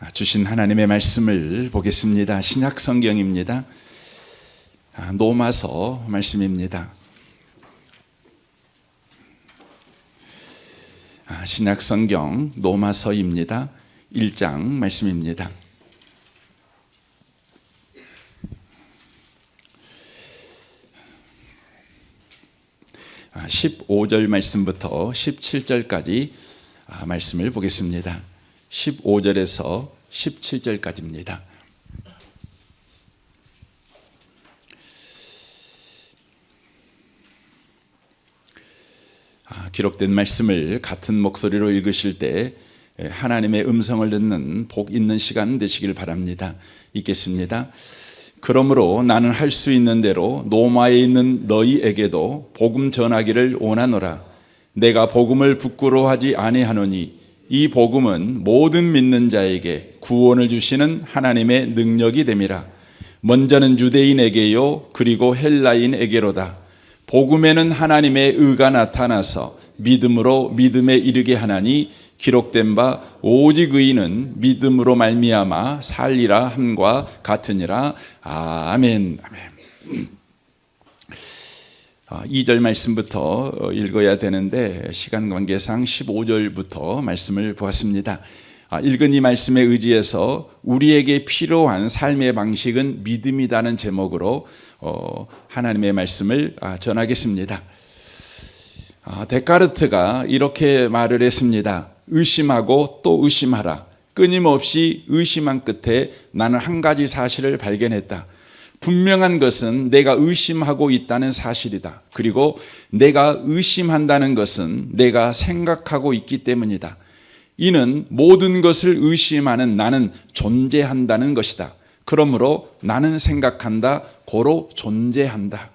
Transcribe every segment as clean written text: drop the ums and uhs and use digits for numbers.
주신 하나님의 말씀을 보겠습니다. 신약 성경입니다. 노마서 말씀입니다. 신약 성경 노마서입니다. 1장 말씀입니다. 15절 말씀부터 17절까지 말씀을 보겠습니다. 15절에서 17절까지입니다. 기록된 말씀을 같은 목소리로 읽으실 때 하나님의 음성을 듣는 복 있는 시간 되시길 바랍니다. 읽겠습니다. 그러므로 나는 할 수 있는 대로 노마에 있는 너희에게도 복음 전하기를 원하노라. 내가 복음을 부끄러워하지 아니하노니 이 복음은 모든 믿는 자에게 구원을 주시는 하나님의 능력이 됨이라. 먼저는 유대인에게요 그리고 헬라인에게로다. 복음에는 하나님의 의가 나타나서 믿음으로 믿음에 이르게 하나니 기록된 바 오직 의인은 믿음으로 말미암아 살리라 함과 같으니라. 아멘. 아멘. 2절 말씀부터 읽어야 되는데 시간 관계상 15절부터 말씀을 보았습니다. 읽은 이 말씀에 의지해서 우리에게 필요한 삶의 방식은 믿음이라는 제목으로 하나님의 말씀을 전하겠습니다. 데카르트가 이렇게 말을 했습니다. 의심하고 또 의심하라. 끊임없이 의심한 끝에 나는 한 가지 사실을 발견했다. 분명한 것은 내가 의심하고 있다는 사실이다. 그리고 내가 의심한다는 것은 내가 생각하고 있기 때문이다. 이는 모든 것을 의심하는 나는 존재한다는 것이다. 그러므로 나는 생각한다. 고로 존재한다.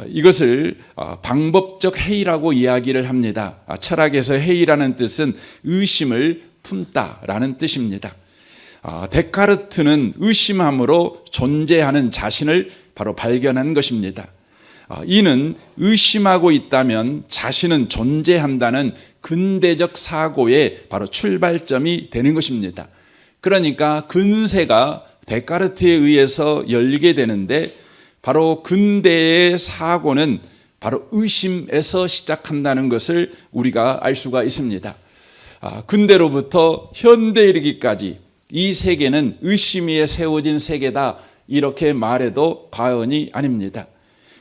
이것을 방법적 회의라고 이야기를 합니다. 철학에서 회의라는 뜻은 의심을 품다라는 뜻입니다. 데카르트는 의심함으로 존재하는 자신을 바로 발견한 것입니다. 이는 의심하고 있다면 자신은 존재한다는 근대적 사고의 바로 출발점이 되는 것입니다. 그러니까 근세가 데카르트에 의해서 열리게 되는데 바로 근대의 사고는 바로 의심에서 시작한다는 것을 우리가 알 수가 있습니다. 근대로부터 현대에 이르기까지 이 세계는 의심 위에 세워진 세계다 이렇게 말해도 과언이 아닙니다.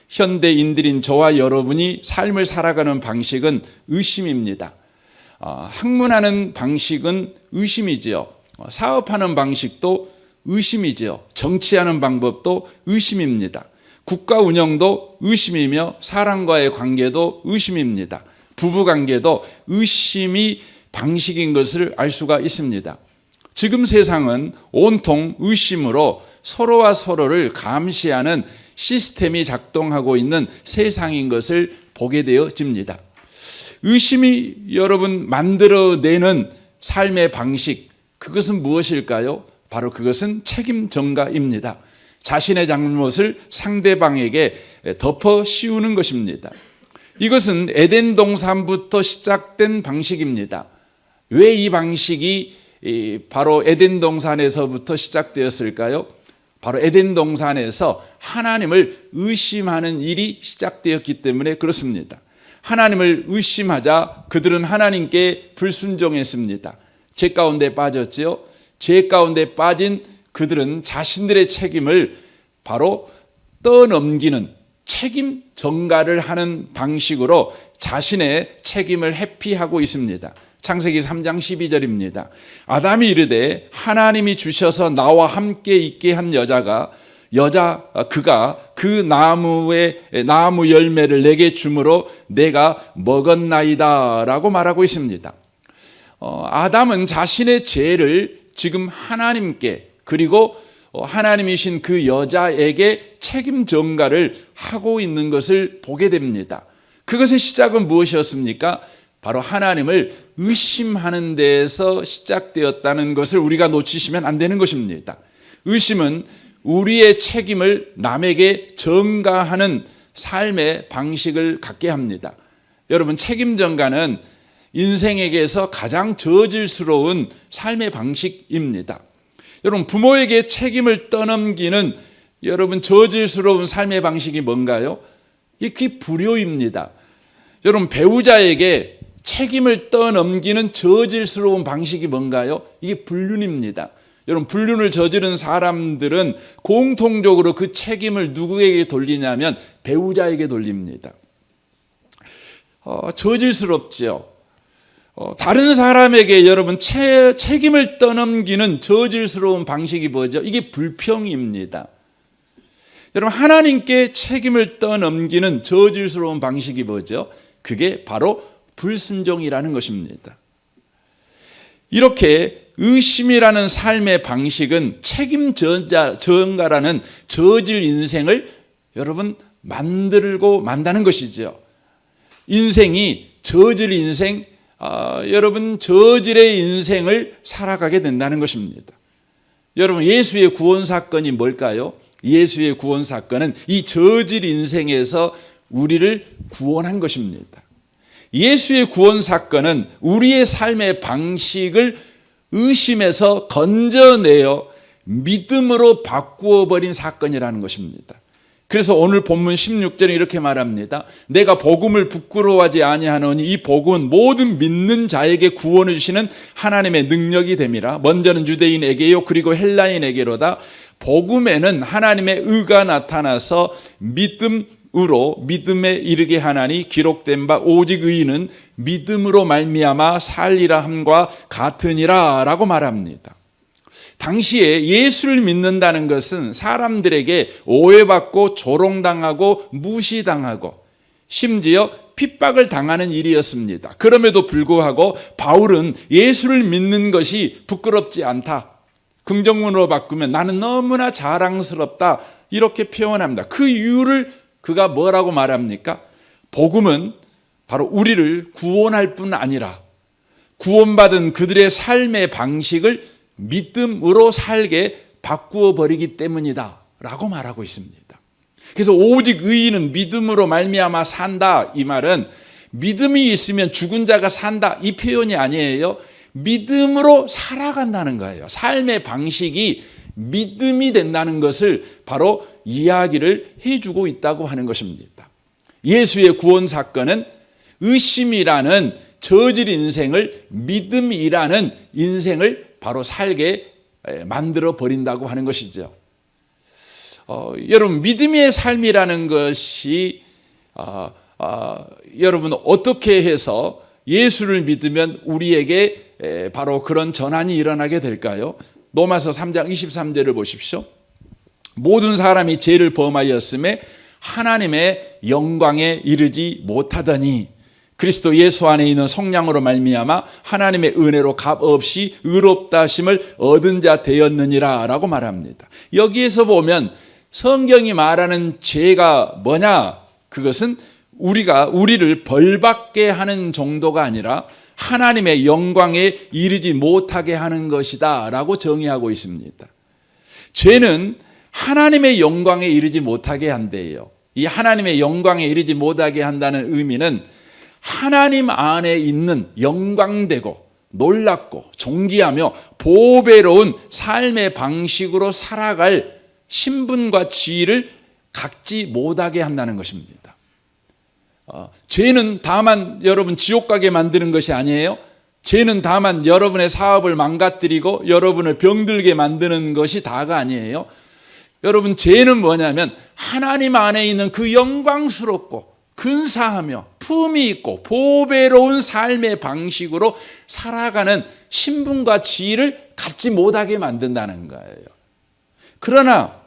현대인들인 저와 여러분이 삶을 살아가는 방식은 의심입니다. 학문하는 방식은 의심이지요. 사업하는 방식도 의심이지요. 정치하는 방법도 의심입니다. 국가 운영도 의심이며 사람과의 관계도 의심입니다. 부부 관계도 의심이 방식인 것을 알 수가 있습니다. 지금 세상은 온통 의심으로 서로와 서로를 감시하는 시스템이 작동하고 있는 세상인 것을 보게 되어집니다. 의심이 여러분 만들어내는 삶의 방식, 그것은 무엇일까요? 바로 그것은 책임 전가입니다. 자신의 잘못을 상대방에게 덮어 씌우는 것입니다. 이것은 에덴 동산부터 시작된 방식입니다. 왜 이 방식이 바로 에덴 동산에서부터 시작되었을까요? 바로 에덴 동산에서 하나님을 의심하는 일이 시작되었기 때문에 그렇습니다. 하나님을 의심하자 그들은 하나님께 불순종했습니다. 죄 가운데 빠졌지요. 죄 가운데 빠진 그들은 자신들의 책임을 바로 떠넘기는 책임 전가를 하는 방식으로 자신의 책임을 회피하고 있습니다. 창세기 3장 12절입니다. 아담이 이르되 하나님이 주셔서 나와 함께 있게 한 그가 그 나무 열매를 내게 주므로 내가 먹었나이다 라고 말하고 있습니다. 아담은 자신의 죄를 지금 하나님께 그리고 하나님이신 그 여자에게 책임 전가를 하고 있는 것을 보게 됩니다. 그것의 시작은 무엇이었습니까? 바로 하나님을 의심하는 데에서 시작되었다는 것을 우리가 놓치시면 안 되는 것입니다. 의심은 우리의 책임을 남에게 전가하는 삶의 방식을 갖게 합니다. 여러분, 책임 전가는 인생에게서 가장 저질스러운 삶의 방식입니다. 여러분, 부모에게 책임을 떠넘기는 여러분 저질스러운 삶의 방식이 뭔가요? 이게 불효입니다. 여러분, 배우자에게 책임을 떠넘기는 저질스러운 방식이 뭔가요? 이게 불륜입니다. 여러분, 불륜을 저지른 사람들은 공통적으로 그 책임을 누구에게 돌리냐면 배우자에게 돌립니다. 저질스럽지요. 다른 사람에게 여러분 책임을 떠넘기는 저질스러운 방식이 뭐죠? 이게 불평입니다. 여러분, 하나님께 책임을 떠넘기는 저질스러운 방식이 뭐죠? 그게 바로 불순종이라는 것입니다. 이렇게 의심이라는 삶의 방식은 책임 전가라는 저질 인생을 여러분 만들고 만다는 것이죠. 인생이 저질 인생, 여러분 저질의 인생을 살아가게 된다는 것입니다. 여러분, 예수의 구원 사건이 뭘까요? 예수의 구원 사건은 이 저질 인생에서 우리를 구원한 것입니다. 예수의 구원 사건은 우리의 삶의 방식을 의심에서 건져내어 믿음으로 바꾸어 버린 사건이라는 것입니다. 그래서 오늘 본문 16절에 이렇게 말합니다. 내가 복음을 부끄러워하지 아니하노니 이 복음은 모든 믿는 자에게 구원을 주시는 하나님의 능력이 됨이라. 먼저는 유대인에게요 그리고 헬라인에게로다. 복음에는 하나님의 의가 나타나서 믿음으로 믿음에 이르게 하나니 기록된 바 오직 의인은 믿음으로 말미암아 살리라 함과 같으니라 라고 말합니다. 당시에 예수를 믿는다는 것은 사람들에게 오해받고 조롱당하고 무시당하고 심지어 핍박을 당하는 일이었습니다. 그럼에도 불구하고 바울은 예수를 믿는 것이 부끄럽지 않다. 긍정문으로 바꾸면 나는 너무나 자랑스럽다. 이렇게 표현합니다. 그 이유를 그가 뭐라고 말합니까? 복음은 바로 우리를 구원할 뿐 아니라 구원받은 그들의 삶의 방식을 믿음으로 살게 바꾸어 버리기 때문이다 라고 말하고 있습니다. 그래서 오직 의인은 믿음으로 말미암아 산다, 이 말은 믿음이 있으면 죽은 자가 산다 이 표현이 아니에요. 믿음으로 살아간다는 거예요. 삶의 방식이 믿음이 된다는 것을 바로 이야기를 해주고 있다고 하는 것입니다. 예수의 구원 사건은 의심이라는 저질 인생을 믿음이라는 인생을 바로 살게 만들어 버린다고 하는 것이죠. 여러분, 믿음의 삶이라는 것이 여러분 어떻게 해서 예수를 믿으면 우리에게 바로 그런 전환이 일어나게 될까요? 로마서 3장 23절을 보십시오. 모든 사람이 죄를 범하였음에 하나님의 영광에 이르지 못하더니 그리스도 예수 안에 있는 성령으로 말미암아 하나님의 은혜로 값없이 의롭다 하심을 얻은 자 되었느니라 라고 말합니다. 여기에서 보면 성경이 말하는 죄가 뭐냐? 그것은 우리를 벌받게 하는 정도가 아니라 하나님의 영광에 이르지 못하게 하는 것이다 라고 정의하고 있습니다. 죄는 하나님의 영광에 이르지 못하게 한대요. 이 하나님의 영광에 이르지 못하게 한다는 의미는 하나님 안에 있는 영광되고 놀랍고 존귀하며 보배로운 삶의 방식으로 살아갈 신분과 지위를 갖지 못하게 한다는 것입니다. 죄는 다만 여러분 지옥 가게 만드는 것이 아니에요. 죄는 다만 여러분의 사업을 망가뜨리고 여러분을 병들게 만드는 것이 다가 아니에요. 여러분, 죄는 뭐냐면 하나님 안에 있는 그 영광스럽고 근사하며 품이 있고 보배로운 삶의 방식으로 살아가는 신분과 지위를 갖지 못하게 만든다는 거예요. 그러나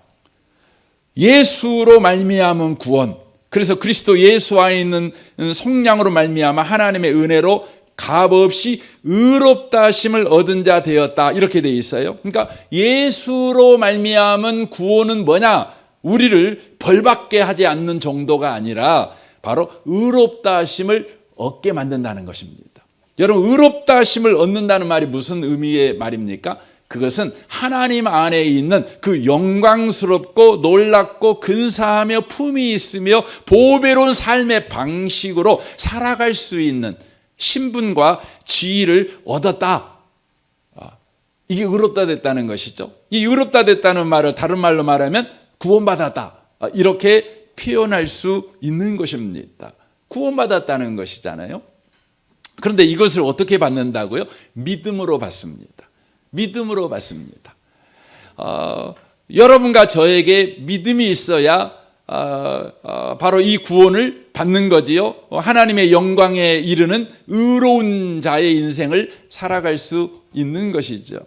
예수로 말미암은 구원, 그래서 그리스도 예수 안에 있는 성령으로 말미암아 하나님의 은혜로 값없이 의롭다 하심을 얻은 자 되었다 이렇게 돼 있어요. 그러니까 예수로 말미암은 구원은 뭐냐? 우리를 벌받게 하지 않는 정도가 아니라 바로 의롭다 하심을 얻게 만든다는 것입니다. 여러분, 의롭다 하심을 얻는다는 말이 무슨 의미의 말입니까? 그것은 하나님 안에 있는 그 영광스럽고 놀랍고 근사하며 품이 있으며 보배로운 삶의 방식으로 살아갈 수 있는 신분과 지위를 얻었다. 이게 의롭다 됐다는 것이죠. 이 의롭다 됐다는 말을 다른 말로 말하면 구원받았다. 이렇게 표현할 수 있는 것입니다. 구원받았다는 것이잖아요. 그런데 이것을 어떻게 받는다고요? 믿음으로 받습니다. 믿음으로 받습니다. 여러분과 저에게 믿음이 있어야 바로 이 구원을 받는 거지요. 하나님의 영광에 이르는 의로운 자의 인생을 살아갈 수 있는 것이죠.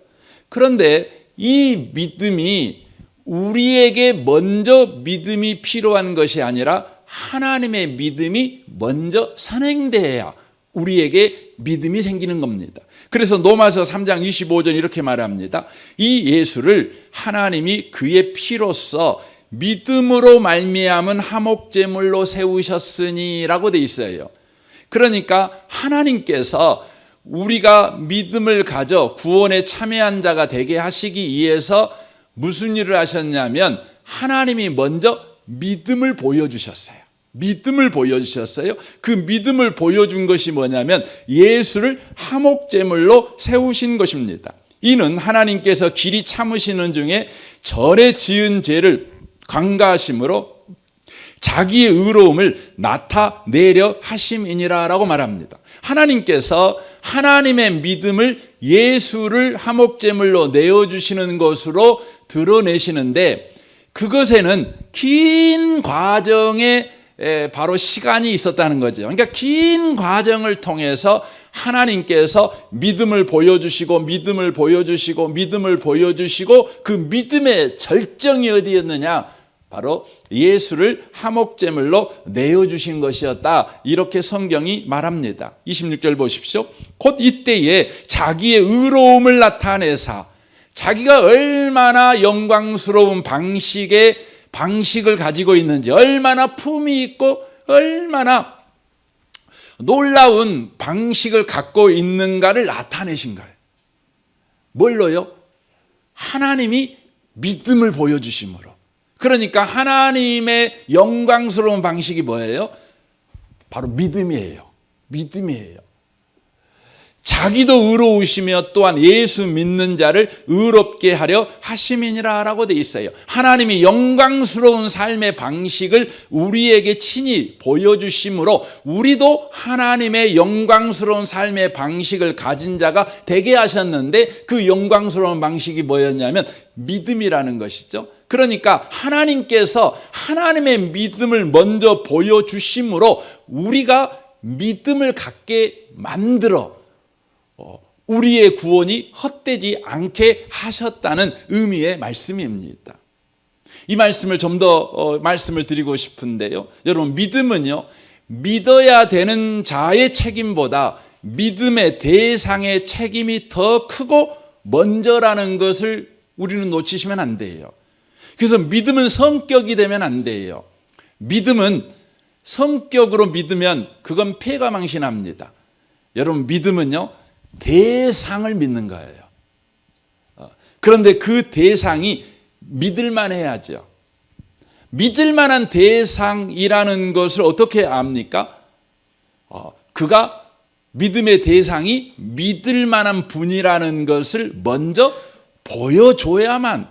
그런데 이 믿음이 우리에게 먼저 믿음이 필요한 것이 아니라 하나님의 믿음이 먼저 선행돼야 우리에게 믿음이 생기는 겁니다. 그래서 로마서 3장 25절 이렇게 말합니다. 이 예수를 하나님이 그의 피로써 믿음으로 말미암은 화목제물로 세우셨으니라고 돼 있어요. 그러니까 하나님께서 우리가 믿음을 가져 구원에 참여한 자가 되게 하시기 위해서 무슨 일을 하셨냐면 하나님이 먼저 믿음을 보여주셨어요. 믿음을 보여주셨어요. 그 믿음을 보여준 것이 뭐냐면 예수를 화목제물로 세우신 것입니다. 이는 하나님께서 길이 참으시는 중에 전에 지은 죄를 관가하심으로 자기의 의로움을 나타내려 하심이니라 라고 말합니다. 하나님께서 하나님의 믿음을 예수를 화목제물로 내어주시는 것으로 드러내시는데 그것에는 긴 과정에 바로 시간이 있었다는 거죠. 그러니까 긴 과정을 통해서 하나님께서 믿음을 보여주시고 믿음을 보여주시고 믿음을 보여주시고 그 믿음의 절정이 어디였느냐? 바로 예수를 화목제물로 내어주신 것이었다. 이렇게 성경이 말합니다. 26절 보십시오. 곧 이때에 자기의 의로움을 나타내사 자기가 얼마나 영광스러운 방식을 가지고 있는지 얼마나 품이 있고 얼마나 놀라운 방식을 갖고 있는가를 나타내신 거예요. 뭘로요? 하나님이 믿음을 보여주심으로. 그러니까 하나님의 영광스러운 방식이 뭐예요? 바로 믿음이에요. 믿음이에요. 자기도 의로우시며 또한 예수 믿는 자를 의롭게 하려 하심이니라 라고 되어 있어요. 하나님이 영광스러운 삶의 방식을 우리에게 친히 보여주심으로 우리도 하나님의 영광스러운 삶의 방식을 가진 자가 되게 하셨는데 그 영광스러운 방식이 뭐였냐면 믿음이라는 것이죠. 그러니까 하나님께서 하나님의 믿음을 먼저 보여주심으로 우리가 믿음을 갖게 만들어 우리의 구원이 헛되지 않게 하셨다는 의미의 말씀입니다. 이 말씀을 좀 더 말씀을 드리고 싶은데요. 여러분 믿음은요. 믿어야 되는 자의 책임보다 믿음의 대상의 책임이 더 크고 먼저라는 것을 우리는 놓치시면 안 돼요. 그래서 믿음은 성격이 되면 안 돼요. 믿음은 성격으로 믿으면 그건 패가망신합니다. 여러분 믿음은요. 대상을 믿는 거예요. 그런데 그 대상이 믿을만 해야죠. 믿을만한 대상이라는 것을 어떻게 압니까? 그가 믿음의 대상이 믿을만한 분이라는 것을 먼저 보여줘야만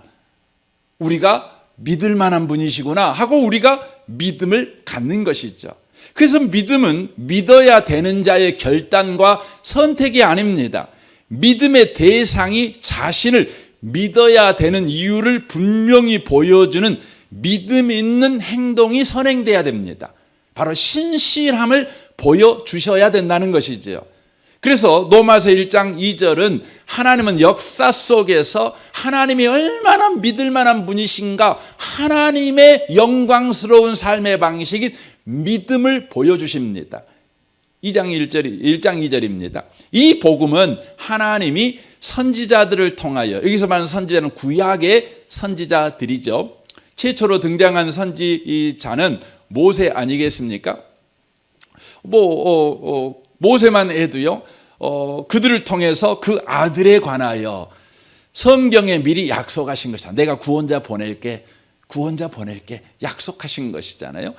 우리가 믿을만한 분이시구나 하고 우리가 믿음을 갖는 것이죠. 그래서 믿음은 믿어야 되는 자의 결단과 선택이 아닙니다. 믿음의 대상이 자신을 믿어야 되는 이유를 분명히 보여주는 믿음 있는 행동이 선행돼야 됩니다. 바로 신실함을 보여주셔야 된다는 것이죠. 그래서 로마서 1장 2절은 하나님은 역사 속에서 하나님이 얼마나 믿을 만한 분이신가 하나님의 영광스러운 삶의 방식인 믿음을 보여주십니다. 1장 2절입니다. 이 복음은 하나님이 선지자들을 통하여 여기서 말하는 선지자는 구약의 선지자들이죠. 최초로 등장한 선지자는 모세 아니겠습니까? 모세만 해도요. 그들을 통해서 그 아들에 관하여 성경에 미리 약속하신 것이다. 내가 구원자 보낼게 약속하신 것이잖아요.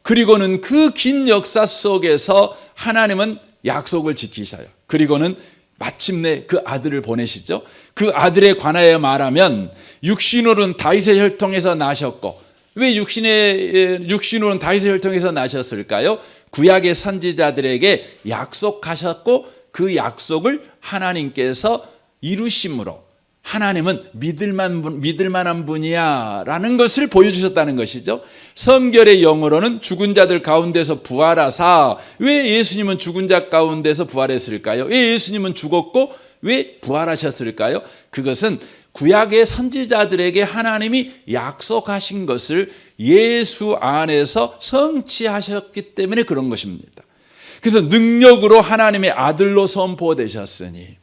그리고는 그 긴 역사 속에서 하나님은 약속을 지키셔요. 그리고는 마침내 그 아들을 보내시죠. 그 아들에 관하여 말하면 육신으로는 다윗의 혈통에서 나셨고, 왜 육신으로는 다윗의 혈통에서 나셨을까요? 구약의 선지자들에게 약속하셨고 그 약속을 하나님께서 이루심으로 하나님은 믿을 만한 분이야 라는 것을 보여주셨다는 것이죠. 성결의 영으로는 죽은 자들 가운데서 부활하사, 왜 예수님은 죽은 자 가운데서 부활했을까요? 왜 예수님은 죽었고 왜 부활하셨을까요? 그것은 구약의 선지자들에게 하나님이 약속하신 것을 예수 안에서 성취하셨기 때문에 그런 것입니다. 그래서 능력으로 하나님의 아들로 선포되셨으니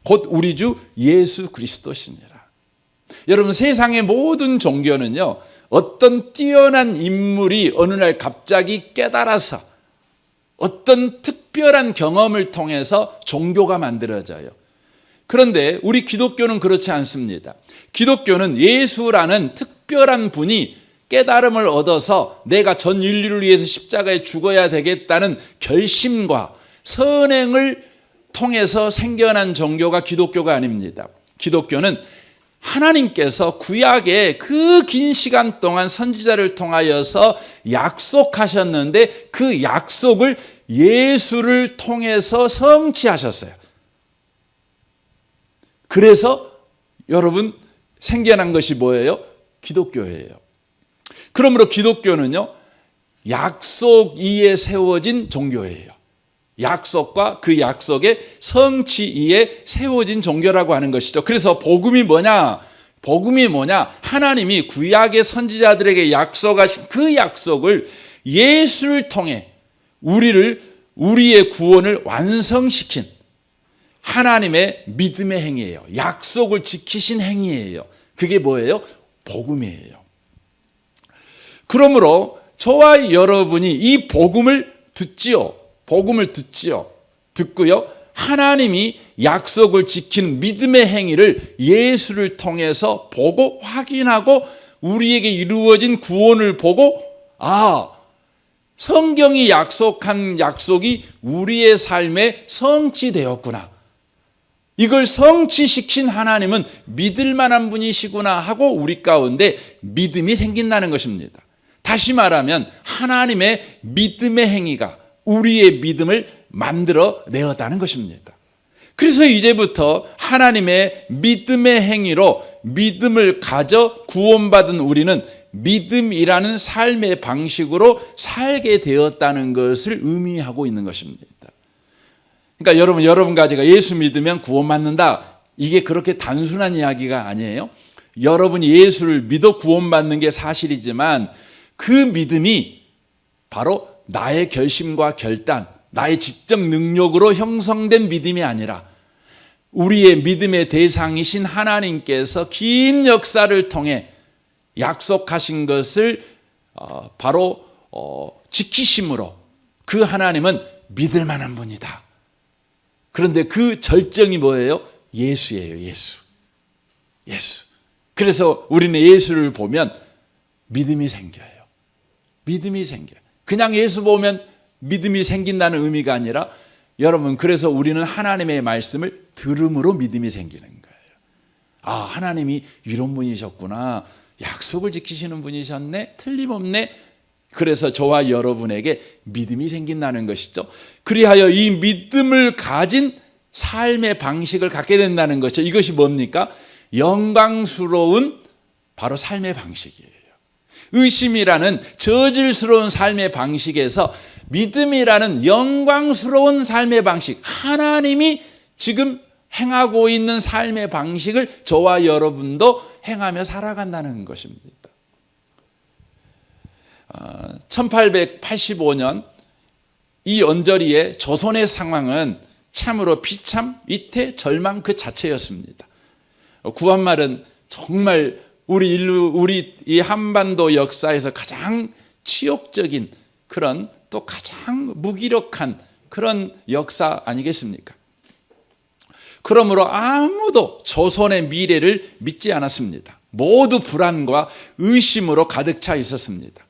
곧 우리 주 예수 그리스도시니라. 여러분, 세상의 모든 종교는요, 어떤 뛰어난 인물이 어느 날 갑자기 깨달아서 어떤 특별한 경험을 통해서 종교가 만들어져요. 그런데 우리 기독교는 그렇지 않습니다. 기독교는 예수라는 특별한 분이 깨달음을 얻어서 내가 전 인류를 위해서 십자가에 죽어야 되겠다는 결심과 선행을 통해서 생겨난 종교가 기독교가 아닙니다. 기독교는 하나님께서 구약에 그 긴 시간 동안 선지자를 통하여서 약속하셨는데 그 약속을 예수를 통해서 성취하셨어요. 그래서 여러분, 생겨난 것이 뭐예요? 기독교예요. 그러므로 기독교는요, 약속 위에 세워진 종교예요. 약속과 그 약속의 성취 위에 세워진 종교라고 하는 것이죠. 그래서 복음이 뭐냐? 복음이 뭐냐? 하나님이 구약의 선지자들에게 약속하신 그 약속을 예수를 통해 우리의 구원을 완성시킨 하나님의 믿음의 행위예요. 약속을 지키신 행위예요. 그게 뭐예요? 복음이에요. 그러므로 저와 여러분이 이 복음을 듣지요. 듣고요, 하나님이 약속을 지키는 믿음의 행위를 예수를 통해서 보고 확인하고 우리에게 이루어진 구원을 보고, 아, 성경이 약속한 약속이 우리의 삶에 성취되었구나, 이걸 성취시킨 하나님은 믿을 만한 분이시구나 하고 우리 가운데 믿음이 생긴다는 것입니다. 다시 말하면 하나님의 믿음의 행위가 우리의 믿음을 만들어 내었다는 것입니다. 그래서 이제부터 하나님의 믿음의 행위로 믿음을 가져 구원받은 우리는 믿음이라는 삶의 방식으로 살게 되었다는 것을 의미하고 있는 것입니다. 그러니까 여러분과 제가 예수 믿으면 구원받는다, 이게 그렇게 단순한 이야기가 아니에요. 여러분이 예수를 믿어 구원받는 게 사실이지만 그 믿음이 바로 나의 결심과 결단, 나의 지적 능력으로 형성된 믿음이 아니라 우리의 믿음의 대상이신 하나님께서 긴 역사를 통해 약속하신 것을 바로 지키심으로 그 하나님은 믿을 만한 분이다. 그런데 그 절정이 뭐예요? 예수예요. 예수. 그래서 우리는 예수를 보면 믿음이 생겨요. 그냥 예수 보면 믿음이 생긴다는 의미가 아니라, 여러분, 그래서 우리는 하나님의 말씀을 들음으로 믿음이 생기는 거예요. 아, 하나님이 이런 분이셨구나. 약속을 지키시는 분이셨네. 틀림없네. 그래서 저와 여러분에게 믿음이 생긴다는 것이죠. 그리하여 이 믿음을 가진 삶의 방식을 갖게 된다는 것이죠. 이것이 뭡니까? 영광스러운 바로 삶의 방식이에요. 의심이라는 저질스러운 삶의 방식에서 믿음이라는 영광스러운 삶의 방식, 하나님이 지금 행하고 있는 삶의 방식을 저와 여러분도 행하며 살아간다는 것입니다. 1885년 이 언저리의 조선의 상황은 참으로 비참, 위태, 절망 그 자체였습니다. 구한말은 정말 우리 이 한반도 역사에서 가장 치욕적인 그런, 또 가장 무기력한 그런 역사 아니겠습니까? 그러므로 아무도 조선의 미래를 믿지 않았습니다. 모두 불안과 의심으로 가득 차 있었습니다.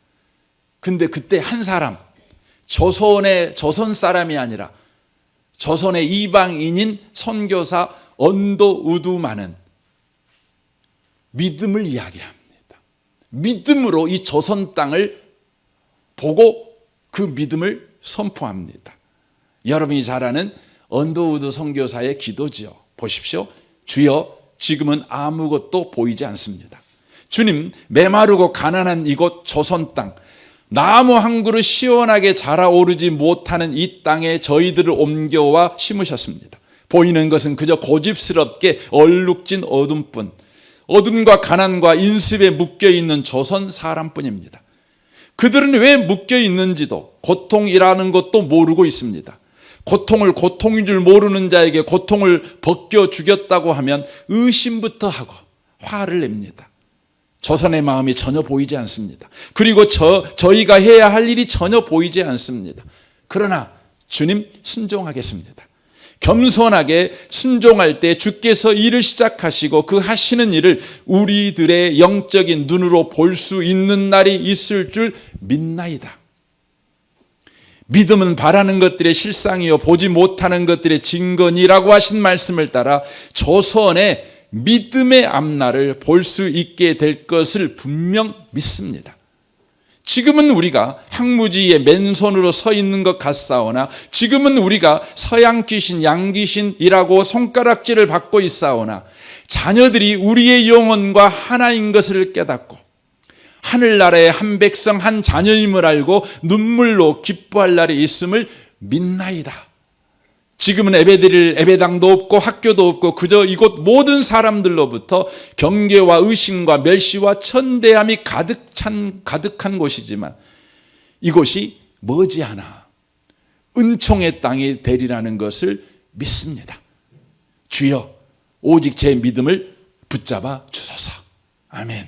근데 그때 한 사람, 조선 사람이 아니라 조선의 이방인인 선교사 언더우드만은 믿음을 이야기합니다. 믿음으로 이 조선 땅을 보고 그 믿음을 선포합니다. 여러분이 잘 아는 언더우드 선교사의 기도지요. 보십시오. 주여, 지금은 아무것도 보이지 않습니다. 주님, 메마르고 가난한 이곳 조선 땅, 나무 한 그루 시원하게 자라오르지 못하는 이 땅에 저희들을 옮겨와 심으셨습니다. 보이는 것은 그저 고집스럽게 얼룩진 어둠뿐, 어둠과 가난과 인습에 묶여있는 조선 사람뿐입니다. 그들은 왜 묶여있는지도 고통이라는 것도 모르고 있습니다. 고통을 고통인 줄 모르는 자에게 고통을 벗겨 주겠다고 하면 의심부터 하고 화를 냅니다. 조선의 마음이 전혀 보이지 않습니다. 그리고 저희가 해야 할 일이 전혀 보이지 않습니다. 그러나 주님, 순종하겠습니다. 겸손하게 순종할 때 주께서 일을 시작하시고 그 하시는 일을 우리들의 영적인 눈으로 볼 수 있는 날이 있을 줄 믿나이다. 믿음은 바라는 것들의 실상이요 보지 못하는 것들의 증거니라고 하신 말씀을 따라 조선의 믿음의 앞날을 볼 수 있게 될 것을 분명 믿습니다. 지금은 우리가 항무지에 맨손으로 서 있는 것 같사오나, 지금은 우리가 서양 귀신, 양 귀신이라고 손가락질을 받고 있사오나, 자녀들이 우리의 영혼과 하나인 것을 깨닫고 하늘나라의 한 백성 한 자녀임을 알고 눈물로 기뻐할 날이 있음을 믿나이다. 지금은 예배드릴 예배당도 없고 학교도 없고 그저 이곳 모든 사람들로부터 경계와 의심과 멸시와 천대함이 가득한 곳이지만 이곳이 머지않아 은총의 땅이 되리라는 것을 믿습니다. 주여, 오직 제 믿음을 붙잡아 주소서. 아멘.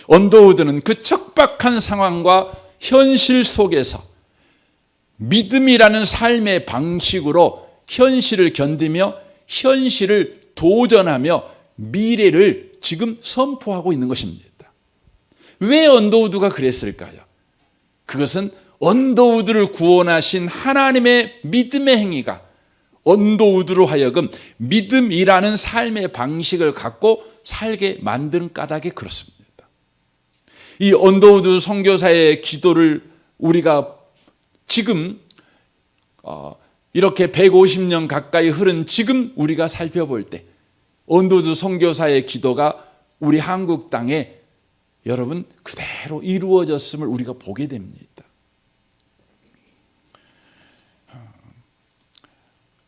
언더우드는 그 척박한 상황과 현실 속에서 믿음이라는 삶의 방식으로 현실을 견디며 현실을 도전하며 미래를 지금 선포하고 있는 것입니다. 왜 언더우드가 그랬을까요? 그것은 언더우드를 구원하신 하나님의 믿음의 행위가 언더우드로 하여금 믿음이라는 삶의 방식을 갖고 살게 만드는 까닭에 그렇습니다. 이 언더우드 선교사의 기도를 우리가 지금 이렇게 150년 가까이 흐른 지금 우리가 살펴볼 때 언더우드 선교사의 기도가 우리 한국 땅에 여러분 그대로 이루어졌음을 우리가 보게 됩니다.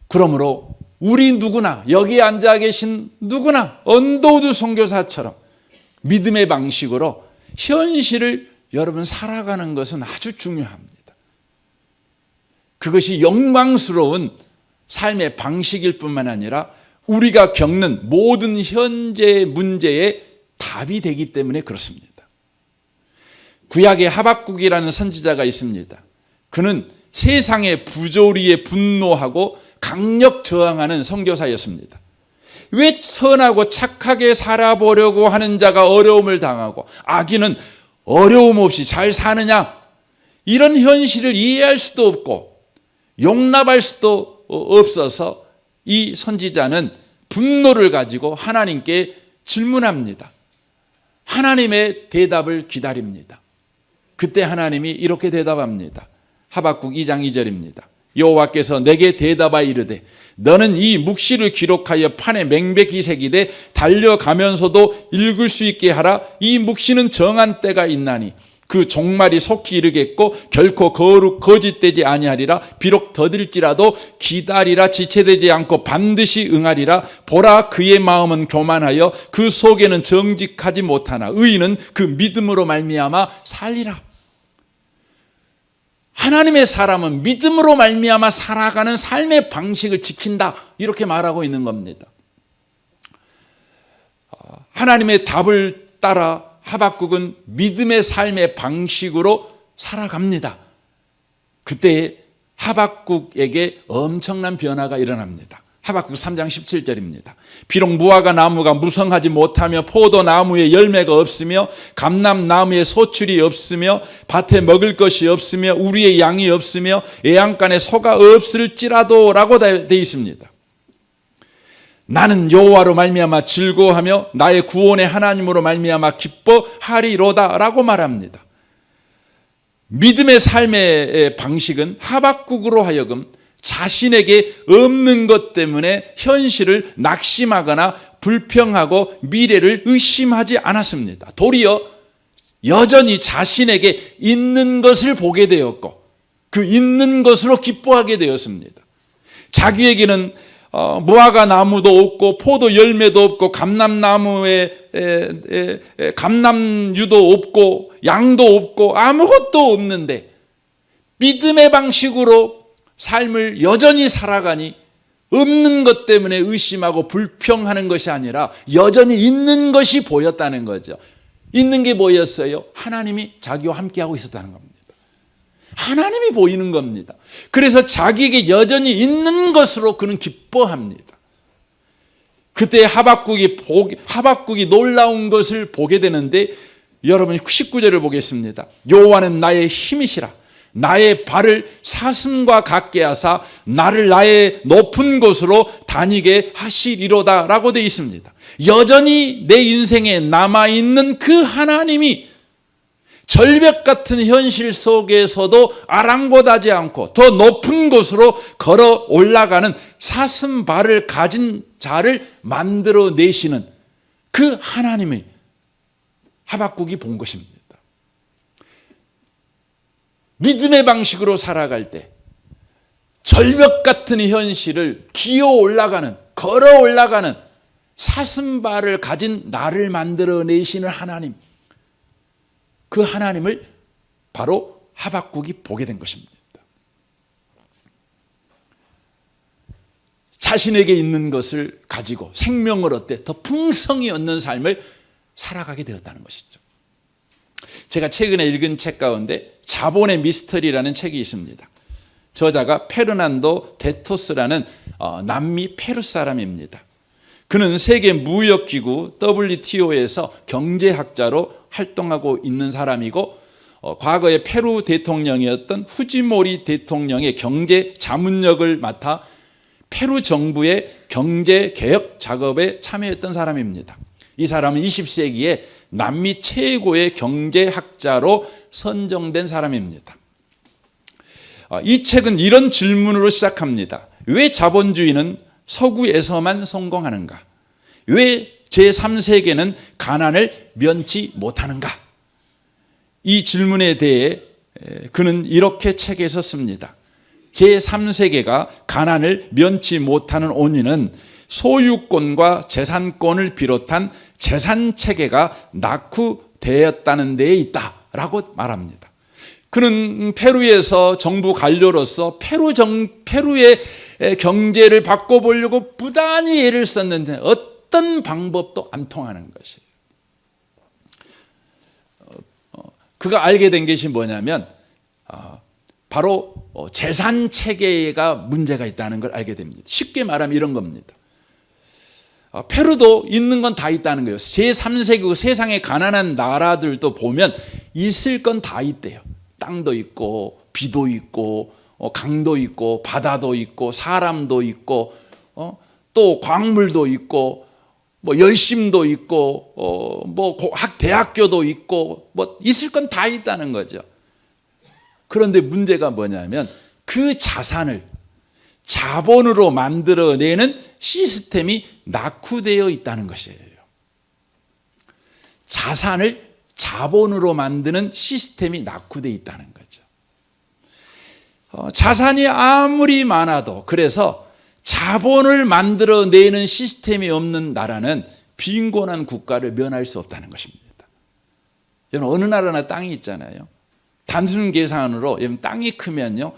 그러므로 우리 누구나, 여기 앉아 계신 누구나 언더우드 선교사처럼 믿음의 방식으로 현실을 여러분 살아가는 것은 아주 중요합니다. 그것이 영광스러운 삶의 방식일 뿐만 아니라 우리가 겪는 모든 현재 문제의 답이 되기 때문에 그렇습니다. 구약의 하박국이라는 선지자가 있습니다. 그는 세상의 부조리에 분노하고 강력 저항하는 선교사였습니다. 왜 선하고 착하게 살아보려고 하는 자가 어려움을 당하고 악인은 어려움 없이 잘 사느냐? 이런 현실을 이해할 수도 없고 용납할 수도 없어서 이 선지자는 분노를 가지고 하나님께 질문합니다. 하나님의 대답을 기다립니다. 그때 하나님이 이렇게 대답합니다. 하박국 2장 2절입니다. 여호와께서 내게 대답하여 이르되 너는 이 묵시를 기록하여 판에 맹백히 새기되 달려가면서도 읽을 수 있게 하라. 이 묵시는 정한 때가 있나니 그 종말이 속히 이르겠고 결코 거짓되지 아니하리라. 비록 더딜지라도 기다리라. 지체되지 않고 반드시 응하리라. 보라, 그의 마음은 교만하여 그 속에는 정직하지 못하나 의인은 그 믿음으로 말미암아 살리라. 하나님의 사람은 믿음으로 말미암아 살아가는 삶의 방식을 지킨다, 이렇게 말하고 있는 겁니다. 하나님의 답을 따라 하박국은 믿음의 삶의 방식으로 살아갑니다. 그때 하박국에게 엄청난 변화가 일어납니다. 하박국 3장 17절입니다. 비록 무화과 나무가 무성하지 못하며 포도나무에 열매가 없으며 감람나무에 소출이 없으며 밭에 먹을 것이 없으며 우리의 양이 없으며 애양간에 소가 없을지라도 라고 되어 있습니다. 나는 여호와로 말미암아 즐거워하며 나의 구원의 하나님으로 말미암아 기뻐하리로다 라고 말합니다. 믿음의 삶의 방식은 하박국으로 하여금 자신에게 없는 것 때문에 현실을 낙심하거나 불평하고 미래를 의심하지 않았습니다. 도리어 여전히 자신에게 있는 것을 보게 되었고 그 있는 것으로 기뻐하게 되었습니다. 자기에게는 무화과 나무도 없고 포도 열매도 없고 감람나무에 감람유도 없고 양도 없고 아무것도 없는데 믿음의 방식으로 삶을 여전히 살아가니 없는 것 때문에 의심하고 불평하는 것이 아니라 여전히 있는 것이 보였다는 거죠. 있는 게 뭐였어요? 하나님이 자기와 함께하고 있었다는 겁니다. 하나님이 보이는 겁니다. 그래서 자기에게 여전히 있는 것으로 그는 기뻐합니다. 그때 하박국이 놀라운 것을 보게 되는데 여러분 19절을 보겠습니다. 여호와는 나의 힘이시라. 나의 발을 사슴과 같게 하사 나를 나의 높은 곳으로 다니게 하시리로다 라고 되어 있습니다. 여전히 내 인생에 남아있는 그 하나님이 절벽 같은 현실 속에서도 아랑곳하지 않고 더 높은 곳으로 걸어 올라가는 사슴 발을 가진 자를 만들어 내시는 그 하나님의 하박국이 본 것입니다. 믿음의 방식으로 살아갈 때 절벽 같은 현실을 기어 올라가는, 걸어 올라가는 사슴발을 가진 나를 만들어내시는 하나님, 그 하나님을 바로 하박국이 보게 된 것입니다. 자신에게 있는 것을 가지고 생명을 얻되 더 풍성히 얻는 삶을 살아가게 되었다는 것이죠. 제가 최근에 읽은 책 가운데 자본의 미스터리라는 책이 있습니다. 저자가 페르난도 데토스라는 남미 페루 사람입니다. 그는 세계 무역기구 WTO에서 경제학자로 활동하고 있는 사람이고 과거에 페루 대통령이었던 후지모리 대통령의 경제 자문역을 맡아 페루 정부의 경제개혁 작업에 참여했던 사람입니다. 이 사람은 20세기에 남미 최고의 경제학자로 선정된 사람입니다. 이 책은 이런 질문으로 시작합니다. 왜 자본주의는 서구에서만 성공하는가? 왜 제3세계는 가난을 면치 못하는가? 이 질문에 대해 그는 이렇게 책에서 씁니다. 제3세계가 가난을 면치 못하는 원인은 소유권과 재산권을 비롯한 재산체계가 낙후되었다는 데에 있다라고 말합니다. 그는 페루에서 정부 관료로서 페루의 경제를 바꿔보려고 부단히 애를 썼는데 어떤 방법도 안 통하는 것이에요. 그가 알게 된 것이 뭐냐면 바로 재산체계가 문제가 있다는 걸 알게 됩니다. 쉽게 말하면 이런 겁니다. 페루도 있는 건 다 있다는 거예요. 제3세계 세상의 가난한 나라들도 보면 있을 건 다 있대요. 땅도 있고 비도 있고 강도 있고 바다도 있고 사람도 있고 또 광물도 있고 뭐 열심도 있고 뭐 대학교도 있고 뭐 있을 건 다 있다는 거죠. 그런데 문제가 뭐냐면 그 자산을 자본으로 만들어내는 시스템이 낙후되어 있다는 것이에요. 자산을 자본으로 만드는 시스템이 낙후되어 있다는 거죠. 자산이 아무리 많아도 그래서 자본을 만들어내는 시스템이 없는 나라는 빈곤한 국가를 면할 수 없다는 것입니다. 저는 어느 나라나 땅이 있잖아요. 단순 계산으로 땅이 크면요,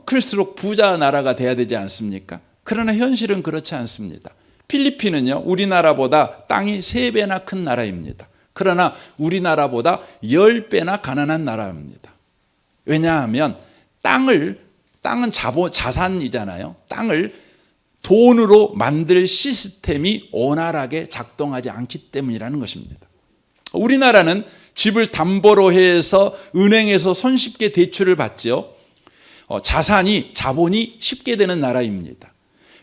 클수록 부자 나라가 돼야 되지 않습니까? 그러나 현실은 그렇지 않습니다. 필리핀은요, 우리나라보다 땅이 3배나 큰 나라입니다. 그러나 우리나라보다 10배나 가난한 나라입니다. 왜냐하면 땅은 자산이잖아요. 땅을 돈으로 만들 시스템이 원활하게 작동하지 않기 때문이라는 것입니다. 우리나라는 집을 담보로 해서 은행에서 손쉽게 대출을 받죠. 자본이 쉽게 되는 나라입니다.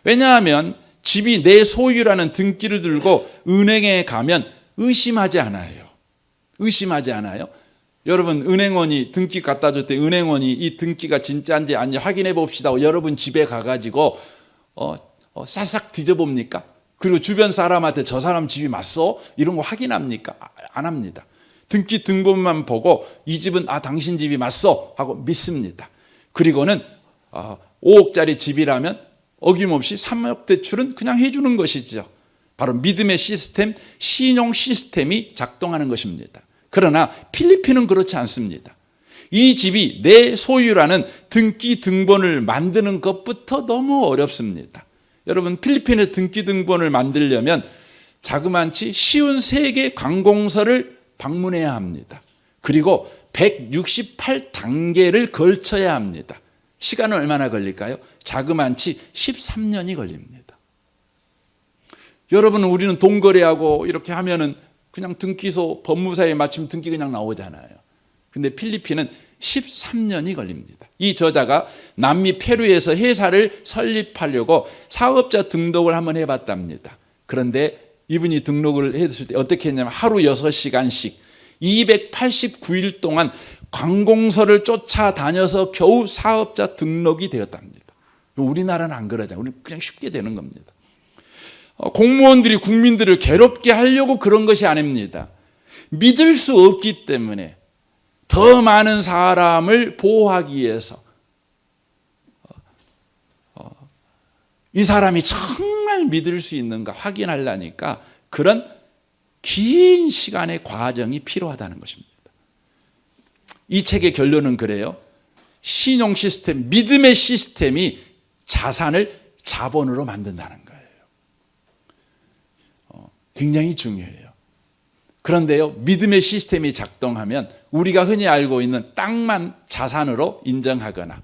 왜냐하면 집이 내 소유라는 등기를 들고 은행에 가면 의심하지 않아요. 의심하지 않아요. 여러분, 은행원이 등기 갖다 줄 때 은행원이 이 등기가 진짜인지 아닌지 확인해 봅시다. 여러분 집에 가가지고 싹싹 뒤져봅니까? 그리고 주변 사람한테 저 사람 집이 맞소? 이런 거 확인합니까? 안 합니다. 등기 등본만 보고 이 집은 당신 집이 맞소? 하고 믿습니다. 그리고는 5억짜리 집이라면 어김없이 3억 대출은 그냥 해주는 것이죠. 바로 믿음의 시스템, 신용 시스템이 작동하는 것입니다. 그러나 필리핀은 그렇지 않습니다. 이 집이 내 소유라는 등기 등본을 만드는 것부터 너무 어렵습니다. 여러분, 필리핀의 등기 등본을 만들려면 자그마치 쉬운 3개 관공서를 방문해야 합니다. 그리고 168단계를 걸쳐야 합니다. 시간은 얼마나 걸릴까요? 자그마치 13년이 걸립니다. 여러분, 우리는 동거래하고 이렇게 하면은 그냥 등기소 법무사에 마치면 등기 그냥 나오잖아요. 근데 필리핀은 13년이 걸립니다. 이 저자가 남미 페루에서 회사를 설립하려고 사업자 등록을 한번 해봤답니다. 그런데 이분이 등록을 했을 때 어떻게 했냐면 하루 6시간씩 289일 동안 관공서를 쫓아다녀서 겨우 사업자 등록이 되었답니다. 우리나라는 안 그러잖아요. 우리는 그냥 쉽게 되는 겁니다. 공무원들이 국민들을 괴롭게 하려고 그런 것이 아닙니다. 믿을 수 없기 때문에 더 많은 사람을 보호하기 위해서 이 사람이 정말 믿을 수 있는가 확인하려니까 그런 긴 시간의 과정이 필요하다는 것입니다. 이 책의 결론은 그래요. 신용 시스템, 믿음의 시스템이 자산을 자본으로 만든다는 거예요. 굉장히 중요해요. 그런데요, 믿음의 시스템이 작동하면 우리가 흔히 알고 있는 땅만 자산으로 인정하거나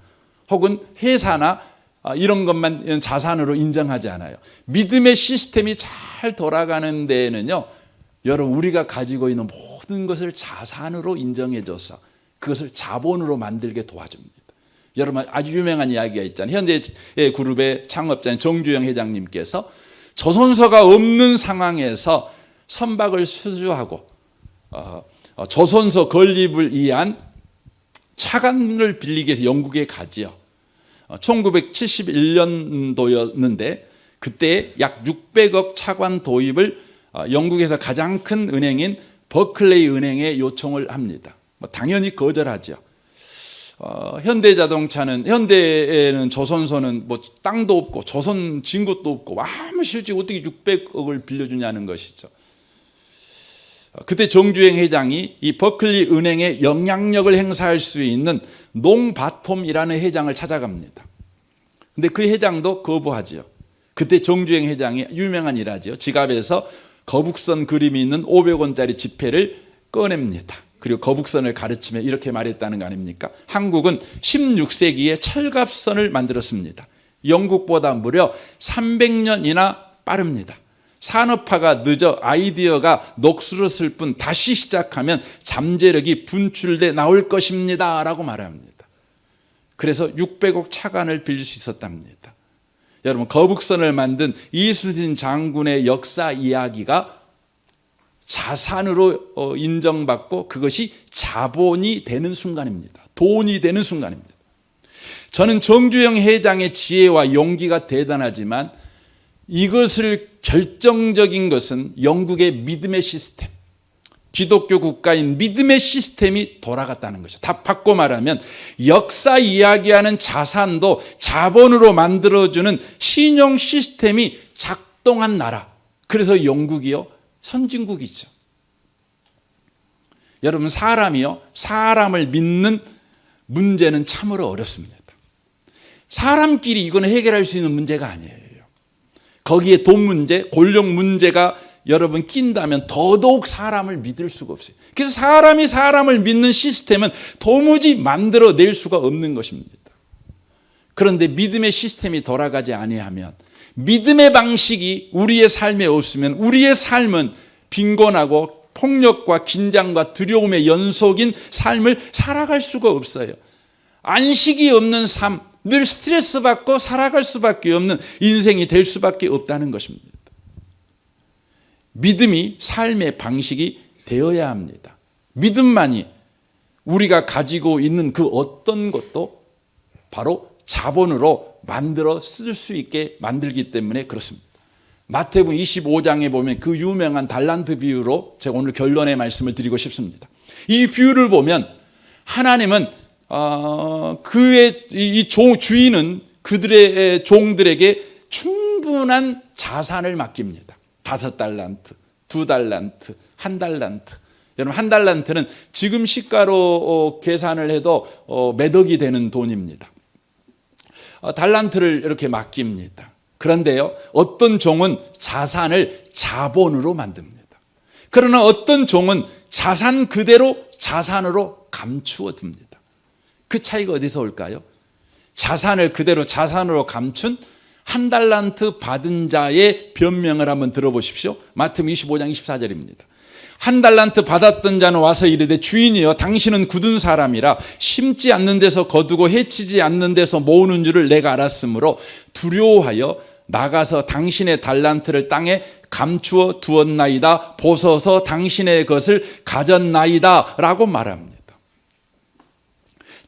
혹은 회사나 이런 것만 자산으로 인정하지 않아요. 믿음의 시스템이 잘 돌아가는 데에는요, 여러분, 우리가 가지고 있는 모든 것을 자산으로 인정해줘서 그것을 자본으로 만들게 도와줍니다. 여러분, 아주 유명한 이야기가 있잖아요. 현대의 그룹의 창업자인 정주영 회장님께서 조선소가 없는 상황에서 선박을 수주하고 조선소 건립을 위한 차관을 빌리기 위해서 영국에 가지요. 1971년도였는데 그때 약 600억 차관 도입을 영국에서 가장 큰 은행인 버클레이 은행에 요청을 합니다. 당연히 거절하죠. 현대에는 조선소는 땅도 없고 조선 진것도 없고 아무 실직 어떻게 600억을 빌려주냐는 것이죠. 그때 정주행 회장이 이 버클리 은행에 영향력을 행사할 수 있는 농바톰이라는 회장을 찾아갑니다. 근데 그 회장도 거부하지요. 그때 정주행 회장이 유명한 일하지요. 지갑에서 거북선 그림이 있는 500원짜리 지폐를 꺼냅니다. 그리고 거북선을 가르치며 이렇게 말했다는 거 아닙니까? 한국은 16세기에 철갑선을 만들었습니다. 영국보다 무려 300년이나 빠릅니다. 산업화가 늦어 아이디어가 녹슬었을 뿐 다시 시작하면 잠재력이 분출돼 나올 것입니다 라고 말합니다. 그래서 600억 차관을 빌릴 수 있었답니다. 여러분, 거북선을 만든 이순신 장군의 역사 이야기가 자산으로 인정받고 그것이 자본이 되는 순간입니다. 돈이 되는 순간입니다. 저는 정주영 회장의 지혜와 용기가 대단하지만 이것을 결정적인 것은 영국의 믿음의 시스템, 기독교 국가인 믿음의 시스템이 돌아갔다는 것이죠. 다 바꿔 말하면 역사 이야기하는 자산도 자본으로 만들어주는 신용 시스템이 작동한 나라. 그래서 영국이요, 선진국이죠. 여러분, 사람을 믿는 문제는 참으로 어렵습니다. 사람끼리 이거는 해결할 수 있는 문제가 아니에요. 거기에 돈 문제, 권력 문제가 여러분 낀다면 더더욱 사람을 믿을 수가 없어요. 그래서 사람이 사람을 믿는 시스템은 도무지 만들어낼 수가 없는 것입니다. 그런데 믿음의 시스템이 돌아가지 아니하면 믿음의 방식이 우리의 삶에 없으면 우리의 삶은 빈곤하고 폭력과 긴장과 두려움의 연속인 삶을 살아갈 수가 없어요. 안식이 없는 삶, 늘 스트레스 받고 살아갈 수밖에 없는 인생이 될 수밖에 없다는 것입니다. 믿음이 삶의 방식이 되어야 합니다. 믿음만이 우리가 가지고 있는 그 어떤 것도 바로 자본으로 만들어 쓸 수 있게 만들기 때문에 그렇습니다. 마태복음 25장에 보면 그 유명한 달란트 비유로 제가 오늘 결론의 말씀을 드리고 싶습니다. 이 비유를 보면 하나님은 그의 이 주인은 그들의 종들에게 충분한 자산을 맡깁니다. 5달란트, 2달란트, 1달란트. 여러분 1달란트는 지금 시가로 계산을 해도 몇 억이 되는 돈입니다. 달란트를 이렇게 맡깁니다. 그런데요, 어떤 종은 자산을 자본으로 만듭니다. 그러나 어떤 종은 자산 그대로 자산으로 감추어 둡니다. 그 차이가 어디서 올까요? 자산을 그대로 자산으로 감춘 1달란트 받은 자의 변명을 한번 들어보십시오. 마태복음 25장 24절입니다. 1달란트 받았던 자는 와서 이르되 주인이여 당신은 굳은 사람이라 심지 않는 데서 거두고 해치지 않는 데서 모으는 줄을 내가 알았으므로 두려워하여 나가서 당신의 달란트를 땅에 감추어 두었나이다. 보소서 당신의 것을 가졌나이다 라고 말합니다.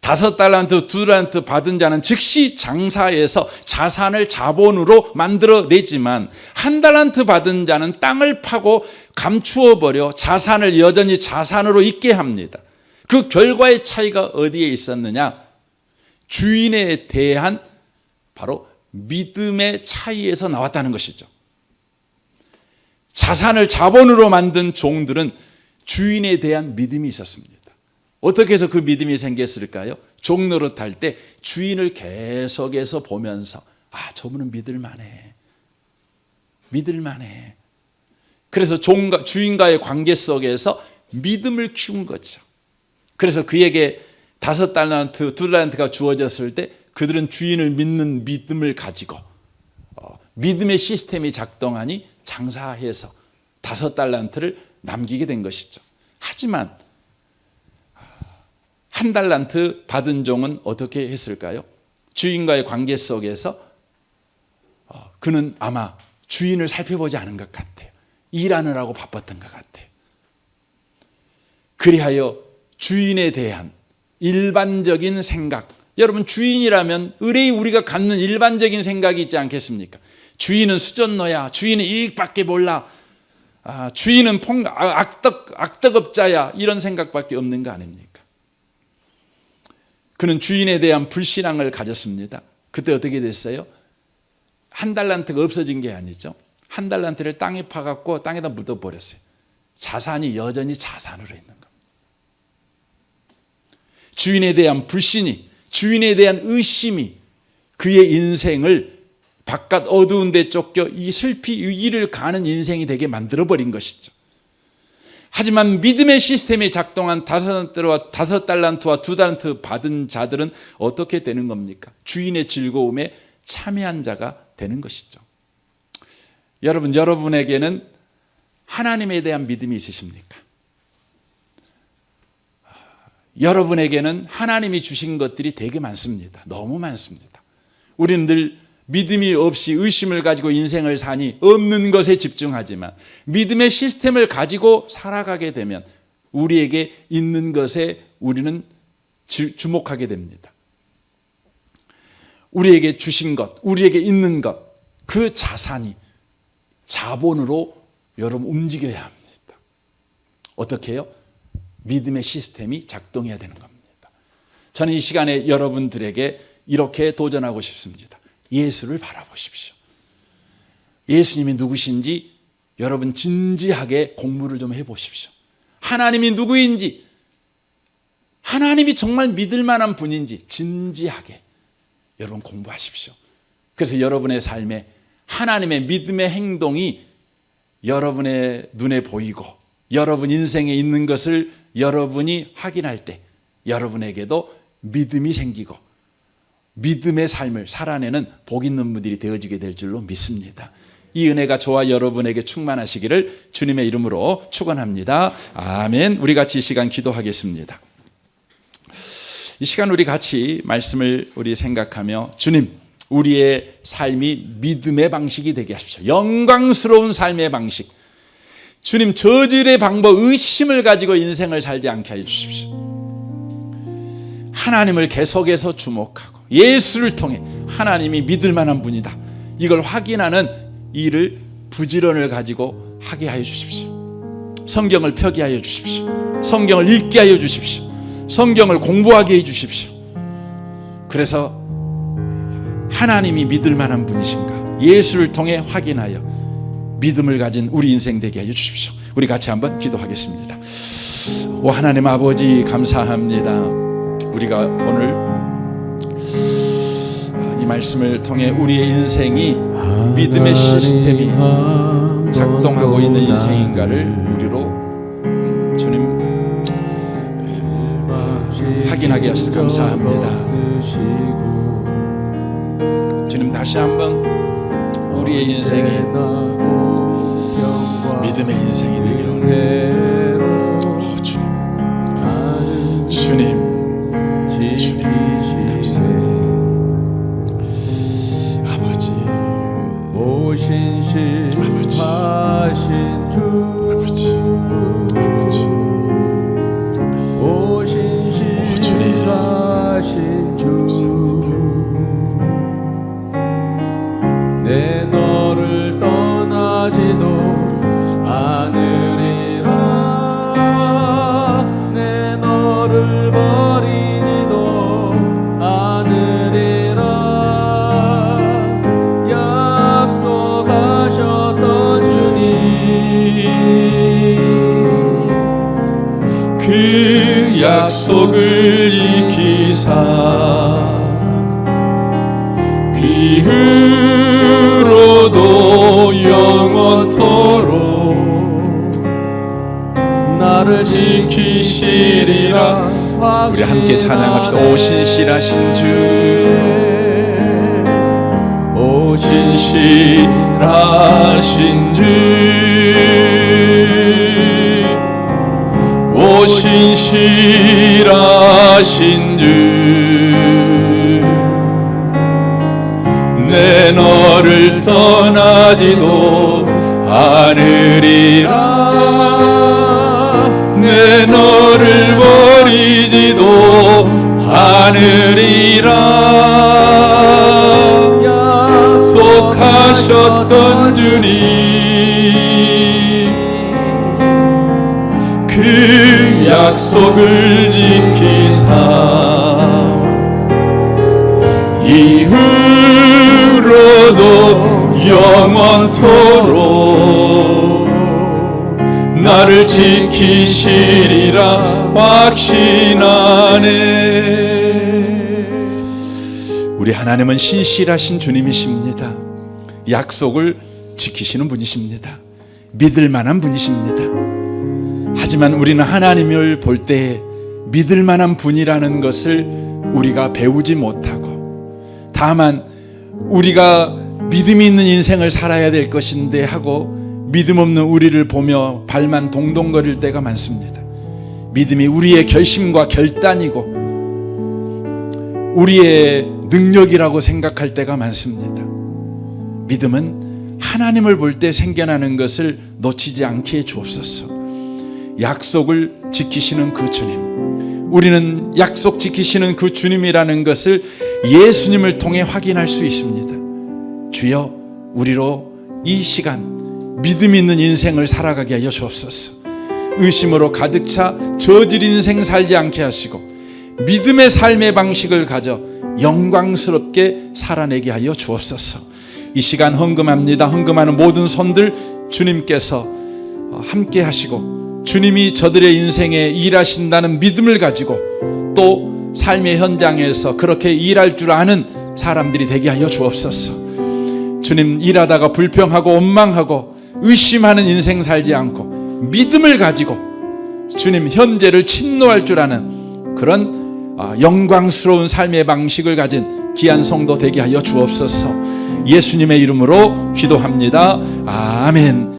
5달란트, 2달란트 받은 자는 즉시 장사해서 자산을 자본으로 만들어내지만 1달란트 받은 자는 땅을 파고 감추어버려 자산을 여전히 자산으로 있게 합니다. 그 결과의 차이가 어디에 있었느냐? 주인에 대한 바로 믿음의 차이에서 나왔다는 것이죠. 자산을 자본으로 만든 종들은 주인에 대한 믿음이 있었습니다. 어떻게 해서 그 믿음이 생겼을까요? 종 노릇할 때 주인을 계속해서 보면서 저분은 믿을만해. 믿을만해. 그래서 주인과의 관계 속에서 믿음을 키운 거죠. 그래서 그에게 5달란트, 2달란트가 주어졌을 때 그들은 주인을 믿는 믿음을 가지고 믿음의 시스템이 작동하니 장사해서 5달란트를 남기게 된 것이죠. 하지만 1달란트 받은 종은 어떻게 했을까요? 주인과의 관계 속에서 그는 아마 주인을 살펴보지 않은 것 같아요. 일하느라고 바빴던 것 같아요. 그리하여 주인에 대한 일반적인 생각, 여러분 주인이라면 의뢰이 우리가 갖는 일반적인 생각이 있지 않겠습니까? 주인은 수전노야, 주인은 이익밖에 몰라, 주인은 악덕업자야, 이런 생각밖에 없는 거 아닙니까? 그는 주인에 대한 불신앙을 가졌습니다. 그때 어떻게 됐어요? 1달란트가 없어진 게 아니죠. 1달란트를 땅에 파갖고 땅에다 묻어버렸어요. 자산이 여전히 자산으로 있는 겁니다. 주인에 대한 불신이, 주인에 대한 의심이 그의 인생을 바깥 어두운 데 쫓겨 이 슬피 이를 가는 인생이 되게 만들어버린 것이죠. 하지만 믿음의 시스템이 작동한 5달란트와 2달란트 받은 자들은 어떻게 되는 겁니까? 주인의 즐거움에 참여한 자가 되는 것이죠. 여러분에게는 하나님에 대한 믿음이 있으십니까? 여러분에게는 하나님이 주신 것들이 되게 많습니다. 너무 많습니다. 우리는 늘 믿음이 없이 의심을 가지고 인생을 사니 없는 것에 집중하지만 믿음의 시스템을 가지고 살아가게 되면 우리에게 있는 것에 우리는 주목하게 됩니다. 우리에게 주신 것, 우리에게 있는 것, 그 자산이 자본으로 여러분 움직여야 합니다. 어떻게 해요? 믿음의 시스템이 작동해야 되는 겁니다. 저는 이 시간에 여러분들에게 이렇게 도전하고 싶습니다. 예수를 바라보십시오. 예수님이 누구신지 여러분 진지하게 공부를 좀 해보십시오. 하나님이 누구인지, 하나님이 정말 믿을 만한 분인지 진지하게 여러분 공부하십시오. 그래서 여러분의 삶에 하나님의 믿음의 행동이 여러분의 눈에 보이고 여러분 인생에 있는 것을 여러분이 확인할 때 여러분에게도 믿음이 생기고 믿음의 삶을 살아내는 복 있는 분들이 되어지게 될 줄로 믿습니다. 이 은혜가 저와 여러분에게 충만하시기를 주님의 이름으로 축원합니다. 아멘. 우리 같이 이 시간 기도하겠습니다. 이 시간 우리 같이 말씀을 우리 생각하며, 주님, 우리의 삶이 믿음의 방식이 되게 하십시오. 영광스러운 삶의 방식. 주님, 저질의 방법, 의심을 가지고 인생을 살지 않게 하여 주십시오. 하나님을 계속해서 주목하고 예수를 통해 하나님이 믿을 만한 분이다, 이걸 확인하는 일을, 부지런을 가지고 하게 하여 주십시오. 성경을 펴게 하여 주십시오. 성경을 읽게 하여 주십시오. 성경을 공부하게 해 주십시오. 그래서 하나님이 믿을 만한 분이신가 예수를 통해 확인하여 믿음을 가진 우리 인생 되게 하여 주십시오. 우리 같이 한번 기도하겠습니다. 오 하나님 아버지, 감사합니다. 우리가 오늘 이 말씀을 통해 우리의 인생이 믿음의 시스템이 작동하고 있는 인생인가를 우리로 주님 확인하게 하셔서 감사합니다. 주님, 다시 한번 우리의 인생이 믿음의 인생이 되기를 원합니다. 주님 감사합니다. 아버지, 신실하신 주, 오 신실하신 주, 내 너를 떠나지도 않으리라, 내 너를 버리지도 않으리라, 약속하셨던 주님, 그 약속을 지키사 그 이후로도 영원토록 나를 지키시리라. 우리 함께 찬양합시다. 오 신실하신 주, 오 신실하신 주, 오 신실하신 주, 내 너를 떠나지도 않으리라, 내 너를 버리지도 않으리라, 약속하셨던 주님, 그 약속을 지키사 이후로도 영원토록 나를 지키시리라 확신하네. 우리 하나님은 신실하신 주님이십니다. 약속을 지키시는 분이십니다. 믿을 만한 분이십니다. 하지만 우리는 하나님을 볼 때 믿을 만한 분이라는 것을 우리가 배우지 못하고, 다만 우리가 믿음이 있는 인생을 살아야 될 것인데 하고 믿음 없는 우리를 보며 발만 동동거릴 때가 많습니다. 믿음이 우리의 결심과 결단이고 우리의 능력이라고 생각할 때가 많습니다. 믿음은 하나님을 볼 때 생겨나는 것을 놓치지 않게 해 주옵소서. 약속을 지키시는 그 주님, 우리는 약속 지키시는 그 주님이라는 것을 예수님을 통해 확인할 수 있습니다. 주여, 우리로 이 시간 믿음 있는 인생을 살아가게 하여 주옵소서. 의심으로 가득 차 저질 인생 살지 않게 하시고 믿음의 삶의 방식을 가져 영광스럽게 살아내게 하여 주옵소서. 이 시간 헌금합니다. 헌금하는 모든 손들 주님께서 함께 하시고 주님이 저들의 인생에 일하신다는 믿음을 가지고 또 삶의 현장에서 그렇게 일할 줄 아는 사람들이 되게 하여 주옵소서. 주님, 일하다가 불평하고 원망하고 의심하는 인생 살지 않고 믿음을 가지고 주님 현재를 침노할 줄 아는 그런 영광스러운 삶의 방식을 가진 귀한 성도 되게 하여 주옵소서. 예수님의 이름으로 기도합니다. 아멘.